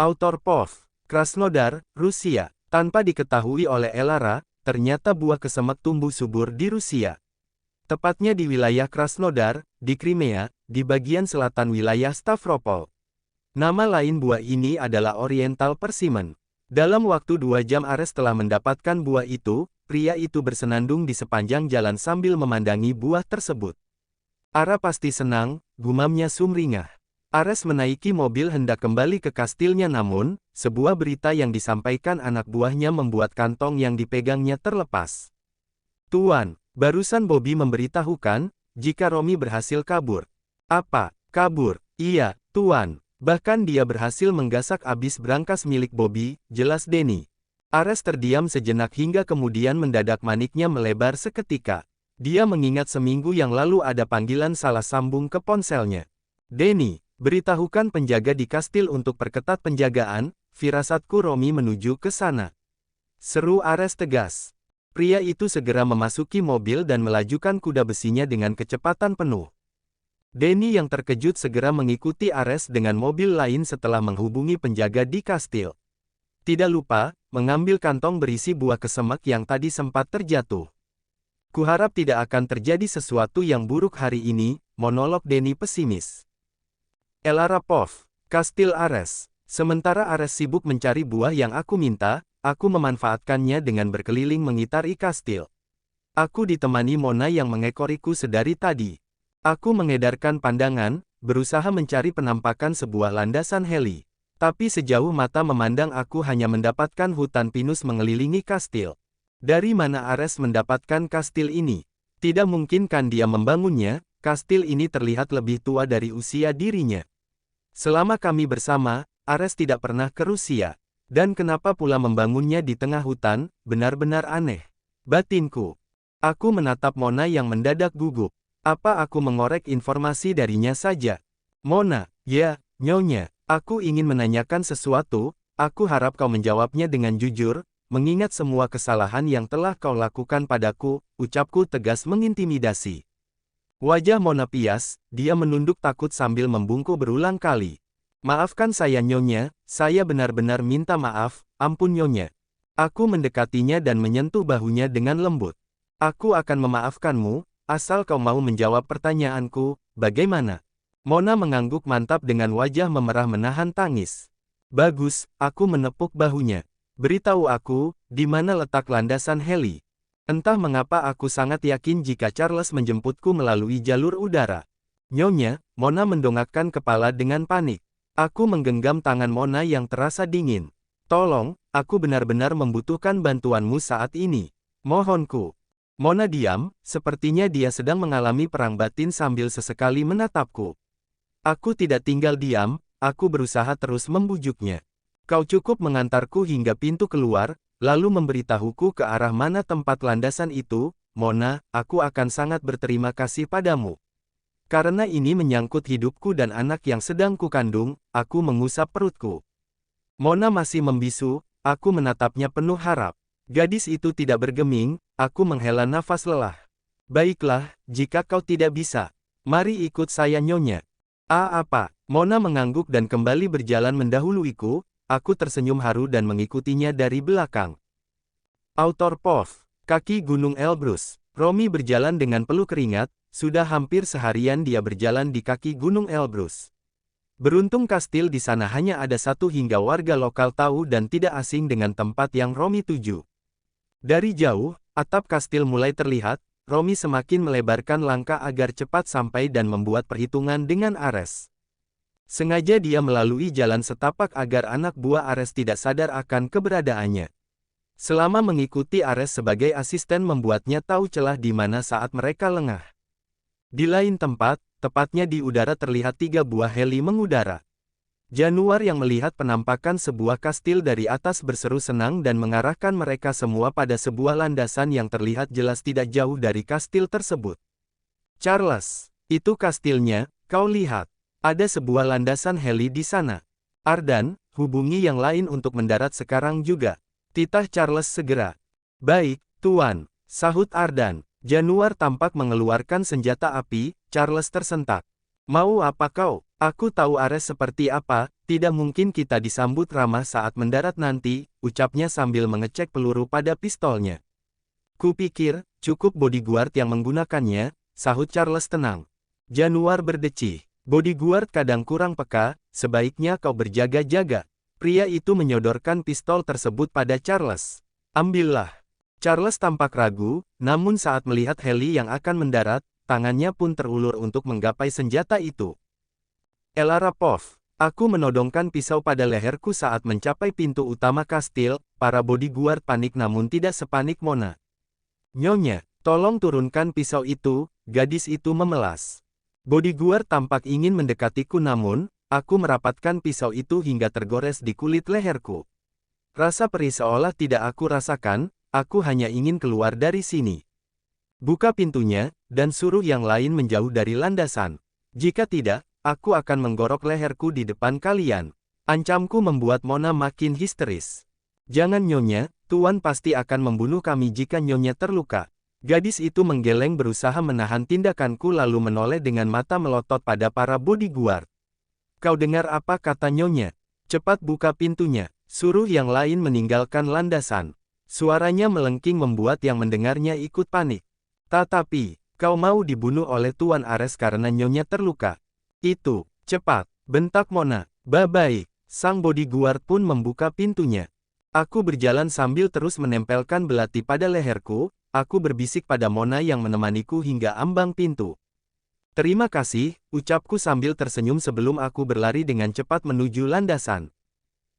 Autor POV, Krasnodar, Rusia. Tanpa diketahui oleh Elara, ternyata buah kesemek tumbuh subur di Rusia. Tepatnya di wilayah Krasnodar, di Crimea, di bagian selatan wilayah Stavropol. Nama lain buah ini adalah Oriental Persimmon. Dalam waktu 2 jam Ares telah mendapatkan buah itu, pria itu bersenandung di sepanjang jalan sambil memandangi buah tersebut. Ara pasti senang, gumamnya sumringah. Ares menaiki mobil hendak kembali ke kastilnya namun, sebuah berita yang disampaikan anak buahnya membuat kantong yang dipegangnya terlepas. Tuan, barusan Bobby memberitahukan, jika Romy berhasil kabur. Apa? Kabur? Iya, Tuan. Bahkan dia berhasil menggasak abis brankas milik Bobby, jelas Denny. Ares terdiam sejenak hingga kemudian mendadak maniknya melebar seketika. Dia mengingat seminggu yang lalu ada panggilan salah sambung ke ponselnya. Denny, beritahukan penjaga di kastil untuk perketat penjagaan, firasatku Romy menuju ke sana. Seru Ares tegas. Pria itu segera memasuki mobil dan melajukan kuda besinya dengan kecepatan penuh. Denny yang terkejut segera mengikuti Ares dengan mobil lain setelah menghubungi penjaga di kastil. Tidak lupa, mengambil kantong berisi buah kesemek yang tadi sempat terjatuh. Kuharap tidak akan terjadi sesuatu yang buruk hari ini, monolog Denny pesimis. Elara POV, Kastil Ares. Sementara Ares sibuk mencari buah yang aku minta, aku memanfaatkannya dengan berkeliling mengitari kastil. Aku ditemani Mona yang mengekoriku sedari tadi. Aku mengedarkan pandangan, berusaha mencari penampakan sebuah landasan heli. Tapi sejauh mata memandang aku hanya mendapatkan hutan pinus mengelilingi kastil. Dari mana Ares mendapatkan kastil ini? Tidak mungkin kan dia membangunnya, kastil ini terlihat lebih tua dari usia dirinya. Selama kami bersama, Ares tidak pernah ke Rusia. Dan kenapa pula membangunnya di tengah hutan, benar-benar aneh. Batinku. Aku menatap Mona yang mendadak gugup. Apa aku mengorek informasi darinya saja? Mona, ya, Nyonya, aku ingin menanyakan sesuatu, aku harap kau menjawabnya dengan jujur, mengingat semua kesalahan yang telah kau lakukan padaku, ucapku tegas mengintimidasi. Wajah Mona pias, dia menunduk takut sambil membungkuk berulang kali. Maafkan saya Nyonya, saya benar-benar minta maaf, ampun Nyonya. Aku mendekatinya dan menyentuh bahunya dengan lembut. Aku akan memaafkanmu, asal kau mau menjawab pertanyaanku, bagaimana? Mona mengangguk mantap dengan wajah memerah menahan tangis. Bagus, aku menepuk bahunya. Beritahu aku, di mana letak landasan heli? Entah mengapa aku sangat yakin jika Charles menjemputku melalui jalur udara. Nyonya, Mona mendongakkan kepala dengan panik. Aku menggenggam tangan Mona yang terasa dingin. Tolong, aku benar-benar membutuhkan bantuanmu saat ini. Mohonku. Mona diam, sepertinya dia sedang mengalami perang batin sambil sesekali menatapku. Aku tidak tinggal diam, aku berusaha terus membujuknya. Kau cukup mengantarku hingga pintu keluar, lalu memberitahuku ke arah mana tempat landasan itu, Mona, aku akan sangat berterima kasih padamu. Karena ini menyangkut hidupku dan anak yang sedang kukandung, aku mengusap perutku. Mona masih membisu, aku menatapnya penuh harap. Gadis itu tidak bergeming, aku menghela nafas lelah. Baiklah, jika kau tidak bisa, mari ikut saya Nyonya. Apa? Mona mengangguk dan kembali berjalan mendahuluiku. Aku tersenyum haru dan mengikutinya dari belakang. Autor POV, Kaki Gunung Elbrus. Romy berjalan dengan peluh keringat, sudah hampir seharian dia berjalan di kaki Gunung Elbrus. Beruntung kastil di sana hanya ada satu hingga warga lokal tahu dan tidak asing dengan tempat yang Romy tuju. Dari jauh, atap kastil mulai terlihat, Romy semakin melebarkan langkah agar cepat sampai dan membuat perhitungan dengan Ares. Sengaja dia melalui jalan setapak agar anak buah Ares tidak sadar akan keberadaannya. Selama mengikuti Ares sebagai asisten membuatnya tahu celah di mana saat mereka lengah. Di lain tempat, tepatnya di udara terlihat 3 buah heli mengudara. Januar yang melihat penampakan sebuah kastil dari atas berseru senang dan mengarahkan mereka semua pada sebuah landasan yang terlihat jelas tidak jauh dari kastil tersebut. Charles, itu kastilnya, kau lihat. Ada sebuah landasan heli di sana. Ardan, hubungi yang lain untuk mendarat sekarang juga. Titah Charles segera. Baik, Tuan, sahut Ardan. Januar tampak mengeluarkan senjata api, Charles tersentak. Mau apa kau? Aku tahu Ares seperti apa, Tidak mungkin kita disambut ramah saat mendarat nanti, ucapnya sambil mengecek peluru pada pistolnya. Kupikir, cukup bodyguard yang menggunakannya, sahut Charles tenang. Januar berdecih. Bodyguard kadang kurang peka, sebaiknya kau berjaga-jaga. Pria itu menyodorkan pistol tersebut pada Charles. Ambillah. Charles tampak ragu, namun saat melihat heli yang akan mendarat, tangannya pun terulur untuk menggapai senjata itu. Elara Pov. Aku menodongkan pisau pada leherku saat mencapai pintu utama kastil, para bodyguard panik namun tidak sepanik Mona. Nyonya, tolong turunkan pisau itu, gadis itu memelas. Bodyguard tampak ingin mendekatiku namun, aku merapatkan pisau itu hingga tergores di kulit leherku. Rasa perih seolah tidak aku rasakan, aku hanya ingin keluar dari sini. Buka pintunya, dan suruh yang lain menjauh dari landasan. Jika tidak, aku akan menggorok leherku di depan kalian. Ancamku membuat Mona makin histeris. Jangan Nyonya, Tuan pasti akan membunuh kami jika Nyonya terluka. Gadis itu menggeleng berusaha menahan tindakanku lalu menoleh dengan mata melotot pada para bodyguard. Kau dengar apa kata Nyonya? Cepat buka pintunya, suruh yang lain meninggalkan landasan. Suaranya melengking membuat yang mendengarnya ikut panik. Tetapi, kau mau dibunuh oleh Tuan Ares karena Nyonya terluka. Itu, cepat, bentak Mona. Baik, sang bodyguard pun membuka pintunya. Aku berjalan sambil terus menempelkan belati pada leherku, aku berbisik pada Mona yang menemaniku hingga ambang pintu. Terima kasih, ucapku sambil tersenyum sebelum aku berlari dengan cepat menuju landasan.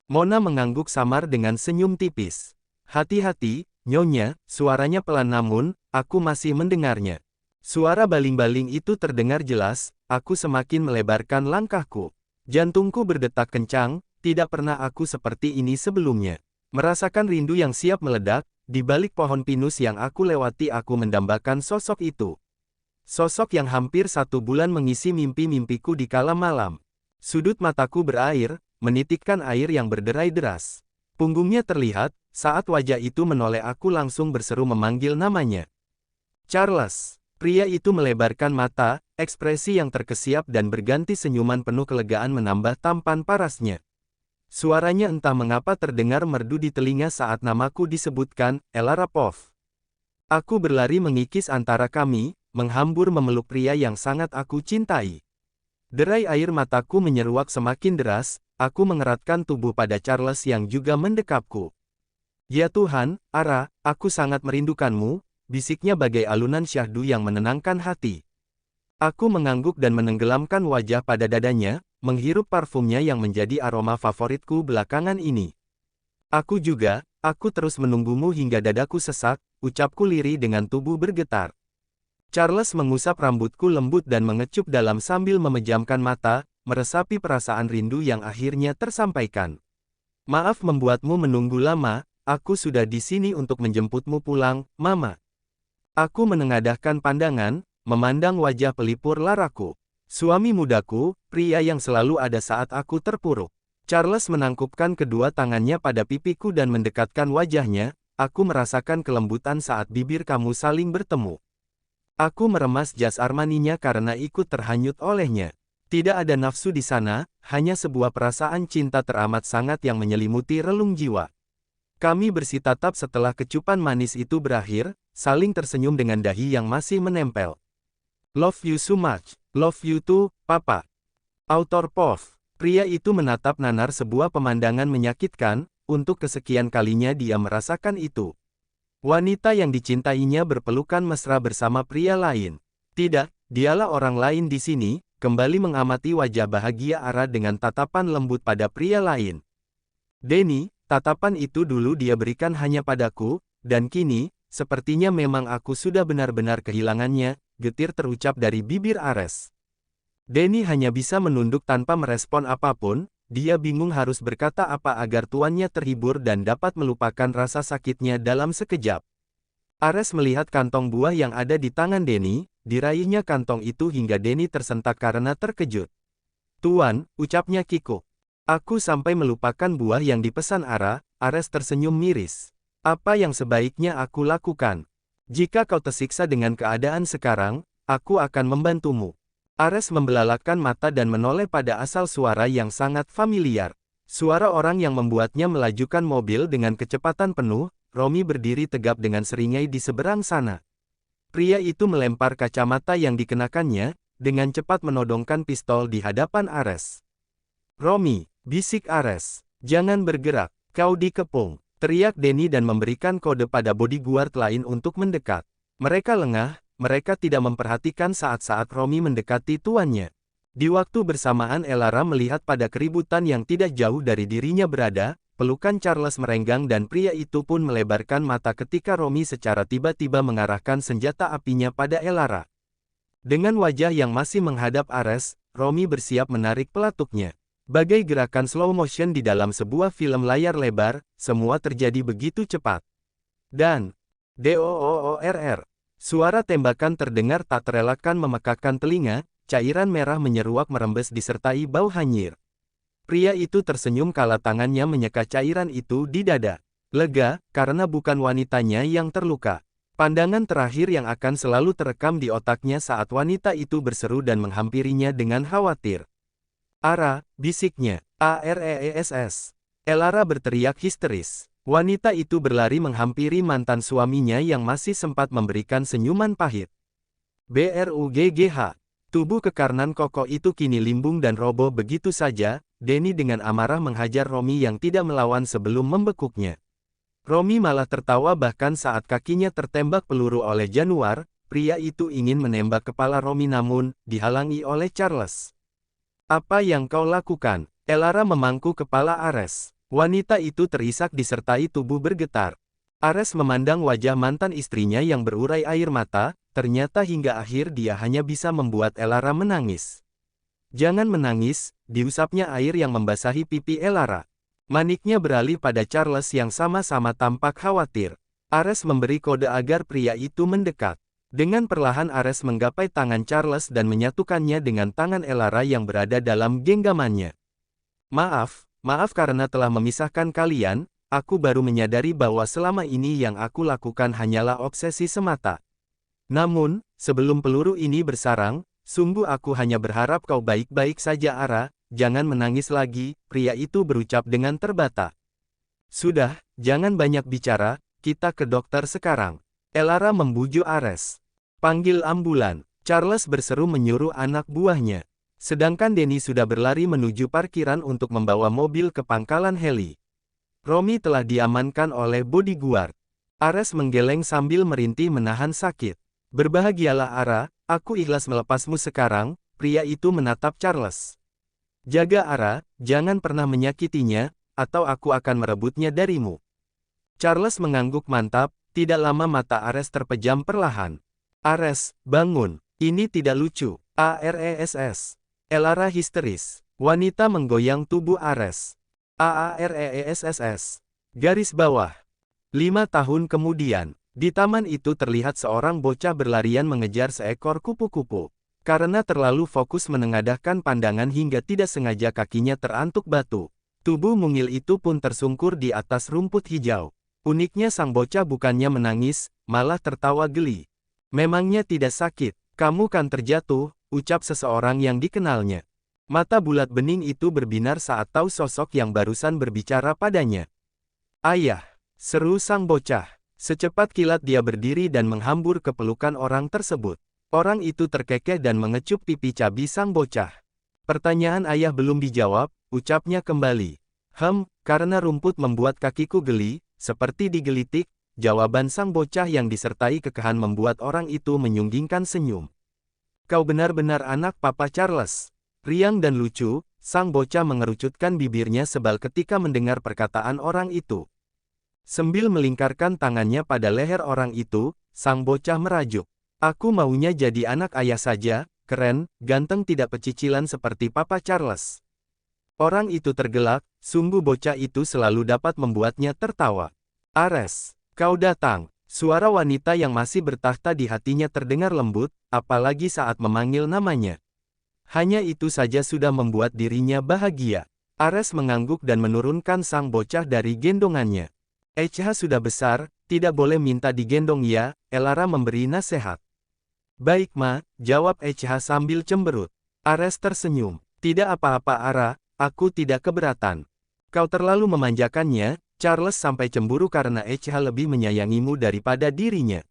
Mona mengangguk samar dengan senyum tipis. Hati-hati, Nyonya, suaranya pelan namun, aku masih mendengarnya. Suara baling-baling itu terdengar jelas, aku semakin melebarkan langkahku. Jantungku berdetak kencang, tidak pernah aku seperti ini sebelumnya. Merasakan rindu yang siap meledak, di balik pohon pinus yang aku lewati aku mendambakan sosok itu. Sosok yang hampir 1 bulan mengisi mimpi-mimpiku di kala malam. Sudut mataku berair, menitikkan air yang berderai deras. Punggungnya terlihat, saat wajah itu menoleh aku langsung berseru memanggil namanya. Charles. Pria itu melebarkan mata, ekspresi yang terkesiap dan berganti senyuman penuh kelegaan menambah tampan parasnya. Suaranya entah mengapa terdengar merdu di telinga saat namaku disebutkan, Elara Pov. Aku berlari mengikis antara kami, menghambur memeluk pria yang sangat aku cintai. Derai air mataku menyeruak semakin deras, aku mengeratkan tubuh pada Charles yang juga mendekapku. Ya Tuhan, Ara, aku sangat merindukanmu, bisiknya bagai alunan syahdu yang menenangkan hati. Aku mengangguk dan menenggelamkan wajah pada dadanya, menghirup parfumnya yang menjadi aroma favoritku belakangan ini. Aku juga, aku terus menunggumu hingga dadaku sesak, ucapku lirih dengan tubuh bergetar. Charles mengusap rambutku lembut dan mengecup dalam sambil memejamkan mata, meresapi perasaan rindu yang akhirnya tersampaikan. Maaf membuatmu menunggu lama, aku sudah di sini untuk menjemputmu pulang, Mama. Aku menengadahkan pandangan, memandang wajah pelipur laraku. Suami mudaku, pria yang selalu ada saat aku terpuruk. Charles menangkupkan kedua tangannya pada pipiku dan mendekatkan wajahnya, aku merasakan kelembutan saat bibir kamu saling bertemu. Aku meremas jas Armaninya karena ikut terhanyut olehnya. Tidak ada nafsu di sana, hanya sebuah perasaan cinta teramat sangat yang menyelimuti relung jiwa. Kami bersitatap setelah kecupan manis itu berakhir, saling tersenyum dengan dahi yang masih menempel. Love you so much, love you too, Papa. Autor Pov. Pria itu menatap nanar sebuah pemandangan menyakitkan, untuk kesekian kalinya dia merasakan itu. Wanita yang dicintainya berpelukan mesra bersama pria lain. Tidak, dialah orang lain di sini, kembali mengamati wajah bahagia Ara dengan tatapan lembut pada pria lain. Denny, tatapan itu dulu dia berikan hanya padaku, dan kini, sepertinya memang aku sudah benar-benar kehilangannya, getir terucap dari bibir Ares. Denny hanya bisa menunduk tanpa merespon apapun, dia bingung harus berkata apa agar tuannya terhibur dan dapat melupakan rasa sakitnya dalam sekejap. Ares melihat kantong buah yang ada di tangan Denny, diraihnya kantong itu hingga Denny tersentak karena terkejut. Tuan, ucapnya kikuk. Aku sampai melupakan buah yang dipesan Ara. Ares tersenyum miris. Apa yang sebaiknya aku lakukan? Jika kau tersiksa dengan keadaan sekarang, aku akan membantumu. Ares membelalakkan mata dan menoleh pada asal suara yang sangat familiar. Suara orang yang membuatnya melajukan mobil dengan kecepatan penuh. Romi berdiri tegap dengan seringai di seberang sana. Pria itu melempar kacamata yang dikenakannya, dengan cepat menodongkan pistol di hadapan Ares. "Romi," bisik Ares, "jangan bergerak, kau dikepung," teriak Denny dan memberikan kode pada bodyguard lain untuk mendekat. Mereka lengah. Mereka tidak memperhatikan saat-saat Romi mendekati tuannya. Di waktu bersamaan Elara melihat pada keributan yang tidak jauh dari dirinya berada, pelukan Charles merenggang dan pria itu pun melebarkan mata ketika Romi secara tiba-tiba mengarahkan senjata apinya pada Elara. Dengan wajah yang masih menghadap Ares, Romi bersiap menarik pelatuknya. Bagai gerakan slow motion di dalam sebuah film layar lebar, semua terjadi begitu cepat. Dan, DOOORR. Suara tembakan terdengar tak terelakkan memekakkan telinga, cairan merah menyeruak merembes disertai bau hanyir. Pria itu tersenyum kala tangannya menyeka cairan itu di dada. Lega, karena bukan wanitanya yang terluka. Pandangan terakhir yang akan selalu terekam di otaknya saat wanita itu berseru dan menghampirinya dengan khawatir. "Ara," bisiknya. "AREESS." Elara berteriak histeris. Wanita itu berlari menghampiri mantan suaminya yang masih sempat memberikan senyuman pahit. BRUGGH. Tubuh kekarnan kokoh itu kini limbung dan roboh begitu saja. Denny dengan amarah menghajar Romi yang tidak melawan sebelum membekuknya. Romi malah tertawa bahkan saat kakinya tertembak peluru oleh Januar. Pria itu ingin menembak kepala Romi namun dihalangi oleh Charles. "Apa yang kau lakukan?" Elara memangku kepala Ares. Wanita itu terisak disertai tubuh bergetar. Ares memandang wajah mantan istrinya yang berurai air mata, ternyata hingga akhir dia hanya bisa membuat Elara menangis. "Jangan menangis," diusapnya air yang membasahi pipi Elara. Maniknya beralih pada Charles yang sama-sama tampak khawatir. Ares memberi kode agar pria itu mendekat. Dengan perlahan Ares menggapai tangan Charles dan menyatukannya dengan tangan Elara yang berada dalam genggamannya. Maaf karena telah memisahkan kalian, aku baru menyadari bahwa selama ini yang aku lakukan hanyalah obsesi semata. Namun, sebelum peluru ini bersarang, sungguh aku hanya berharap kau baik-baik saja Ara, jangan menangis lagi," pria itu berucap dengan terbata. "Sudah, jangan banyak bicara, kita ke dokter sekarang." Elara membujuk Ares. "Panggil ambulan," Charles berseru menyuruh anak buahnya. Sedangkan Denny sudah berlari menuju parkiran untuk membawa mobil ke pangkalan heli. Romi telah diamankan oleh bodyguard. Ares menggeleng sambil merintih menahan sakit. "Berbahagialah Ara, aku ikhlas melepasmu sekarang," pria itu menatap Charles. "Jaga Ara, jangan pernah menyakitinya, atau aku akan merebutnya darimu." Charles mengangguk mantap, tidak lama mata Ares terpejam perlahan. "Ares, bangun, ini tidak lucu." "ARESS." Elara histeris. Wanita menggoyang tubuh Ares. "AAREESSS." Garis bawah. 5 tahun kemudian, di taman itu terlihat seorang bocah berlarian mengejar seekor kupu-kupu. Karena terlalu fokus menengadahkan pandangan hingga tidak sengaja kakinya terantuk batu. Tubuh mungil itu pun tersungkur di atas rumput hijau. Uniknya sang bocah bukannya menangis, malah tertawa geli. "Memangnya tidak sakit, kamu kan terjatuh," ucap seseorang yang dikenalnya. Mata bulat bening itu berbinar saat tahu sosok yang barusan berbicara padanya. "Ayah!" seru sang bocah. Secepat kilat dia berdiri dan menghambur ke pelukan orang tersebut. Orang itu terkekeh dan mengecup pipi cabi sang bocah. "Pertanyaan ayah belum dijawab," ucapnya kembali. Karena rumput membuat kakiku geli, seperti digelitik," jawaban sang bocah yang disertai kekehan membuat orang itu menyunggingkan senyum. "Kau benar-benar anak Papa Charles." Riang dan lucu, sang bocah mengerucutkan bibirnya sebal ketika mendengar perkataan orang itu. Sambil melingkarkan tangannya pada leher orang itu, sang bocah merajuk. "Aku maunya jadi anak ayah saja, keren, ganteng tidak pecicilan seperti Papa Charles." Orang itu tergelak, sungguh bocah itu selalu dapat membuatnya tertawa. "Ares, kau datang." Suara wanita yang masih bertahta di hatinya terdengar lembut, apalagi saat memanggil namanya. Hanya itu saja sudah membuat dirinya bahagia. Ares mengangguk dan menurunkan sang bocah dari gendongannya. "Sudah besar, tidak boleh minta digendong ya," Elara memberi nasihat. Baik Ma, jawab ECH sambil cemberut. Ares tersenyum. Tidak apa-apa Ara, aku tidak keberatan. Kau terlalu memanjakannya, Charles sampai cemburu karena ECH lebih menyayangimu daripada dirinya.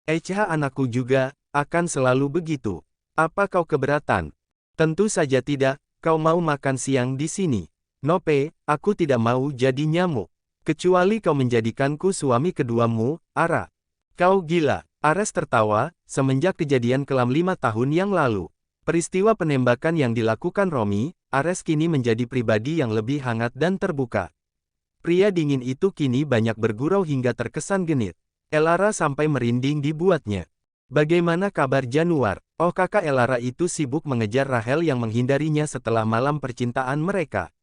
ECH anakku juga, akan selalu begitu. Apa kau keberatan? Tentu saja tidak, kau mau makan siang di sini. Nope, aku tidak mau jadi nyamuk. Kecuali kau menjadikanku suami keduamu, Ara. Kau gila. Ares tertawa, semenjak kejadian kelam 5 tahun yang lalu. Peristiwa penembakan yang dilakukan Romi, Ares kini menjadi pribadi yang lebih hangat dan terbuka. Pria dingin itu kini banyak bergurau hingga terkesan genit. Elara sampai merinding dibuatnya. Bagaimana kabar Januar? Oh kakak Elara itu sibuk mengejar Rahel yang menghindarinya setelah malam percintaan mereka.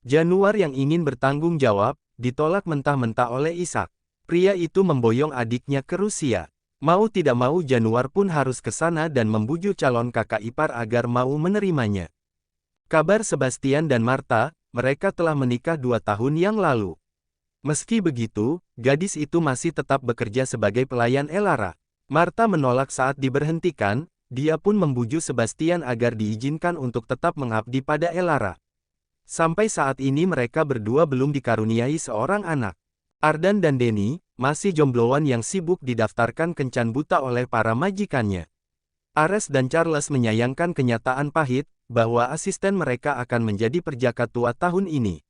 Januar yang ingin bertanggung jawab, ditolak mentah-mentah oleh Ishak. Pria itu memboyong adiknya ke Rusia. Mau tidak mau Januar pun harus ke sana dan membujuk calon kakak ipar agar mau menerimanya. Kabar Sebastian dan Martha, mereka telah menikah 2 tahun yang lalu. Meski begitu, gadis itu masih tetap bekerja sebagai pelayan Elara. Martha menolak saat diberhentikan, dia pun membujuk Sebastian agar diizinkan untuk tetap mengabdi pada Elara. Sampai saat ini mereka berdua belum dikaruniai seorang anak. Ardan dan Denny, masih jombloan yang sibuk didaftarkan kencan buta oleh para majikannya. Ares dan Charles menyayangkan kenyataan pahit, bahwa asisten mereka akan menjadi perjaka tua tahun ini.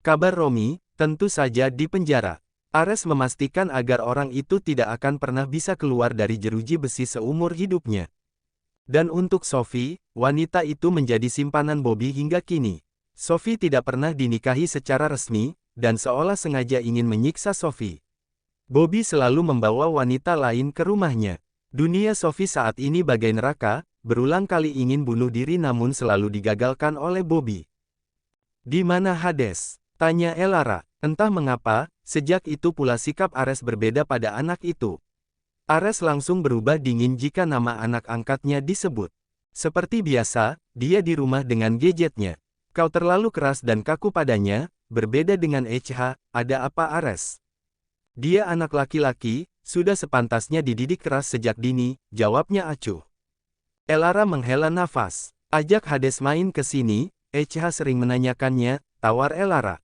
Kabar Romi, tentu saja di penjara. Ares memastikan agar orang itu tidak akan pernah bisa keluar dari jeruji besi seumur hidupnya. Dan untuk Sophie, wanita itu menjadi simpanan Bobby hingga kini. Sophie tidak pernah dinikahi secara resmi, dan seolah sengaja ingin menyiksa Sophie. Bobby selalu membawa wanita lain ke rumahnya. Dunia Sophie saat ini bagai neraka, berulang kali ingin bunuh diri namun selalu digagalkan oleh Bobby. Di mana Hades? Tanya Elara. Entah mengapa, sejak itu pula sikap Ares berbeda pada anak itu. Ares langsung berubah dingin jika nama anak angkatnya disebut. Seperti biasa, dia di rumah dengan gadgetnya. Kau terlalu keras dan kaku padanya, berbeda dengan ECH, ada apa Ares? Dia anak laki-laki, sudah sepantasnya dididik keras sejak dini, jawabnya acuh. Elara menghela nafas. Ajak Hades main ke sini, ECH sering menanyakannya, tawar Elara.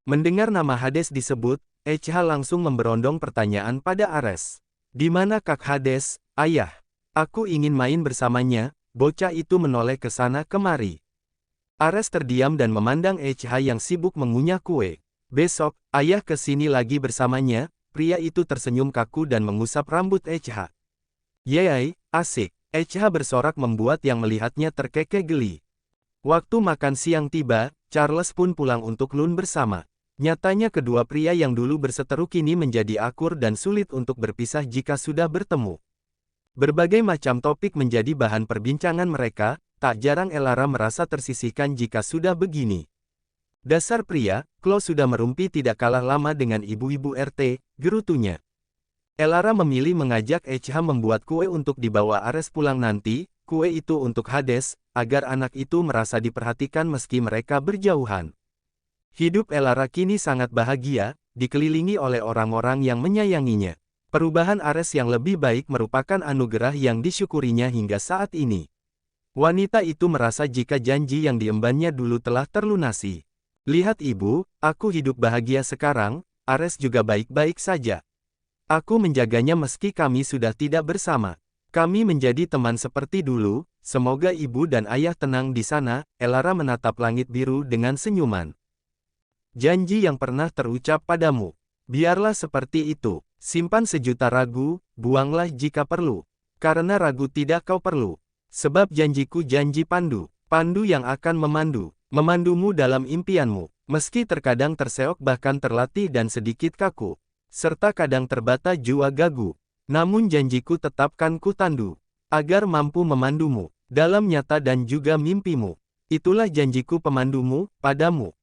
Mendengar nama Hades disebut, ECH langsung memberondong pertanyaan pada Ares. Di mana Kak Hades, ayah? Aku ingin main bersamanya, bocah itu menoleh ke sana kemari. Ares terdiam dan memandang ECH yang sibuk mengunyah kue. Besok, ayah ke sini lagi bersamanya, pria itu tersenyum kaku dan mengusap rambut ECH. Yeay, asik. ECH bersorak membuat yang melihatnya terkekeh geli. Waktu makan siang tiba, Charles pun pulang untuk lunch bersama. Nyatanya kedua pria yang dulu berseteru kini menjadi akur dan sulit untuk berpisah jika sudah bertemu. Berbagai macam topik menjadi bahan perbincangan mereka, tak jarang Elara merasa tersisihkan jika sudah begini. Dasar pria, Chloe sudah merumpi tidak kalah lama dengan ibu-ibu RT, gerutunya. Elara memilih mengajak ECH membuat kue untuk dibawa Ares pulang nanti, kue itu untuk Hades, agar anak itu merasa diperhatikan meski mereka berjauhan. Hidup Elara kini sangat bahagia, dikelilingi oleh orang-orang yang menyayanginya. Perubahan Ares yang lebih baik merupakan anugerah yang disyukurinya hingga saat ini. Wanita itu merasa jika janji yang diembannya dulu telah terlunasi. Lihat ibu, aku hidup bahagia sekarang, Ares juga baik-baik saja. Aku menjaganya meski kami sudah tidak bersama. Kami menjadi teman seperti dulu, semoga ibu dan ayah tenang di sana, Elara menatap langit biru dengan senyuman. Janji yang pernah terucap padamu. Biarlah seperti itu, simpan sejuta ragu, buanglah jika perlu. Karena ragu tidak kau perlu. Sebab janjiku janji pandu, pandu yang akan memandumu dalam impianmu, meski terkadang terseok bahkan terlatih dan sedikit kaku, serta kadang terbata jua gagu. Namun janjiku tetapkan ku tandu, agar mampu memandumu, dalam nyata dan juga mimpimu. Itulah janjiku pemandumu, padamu.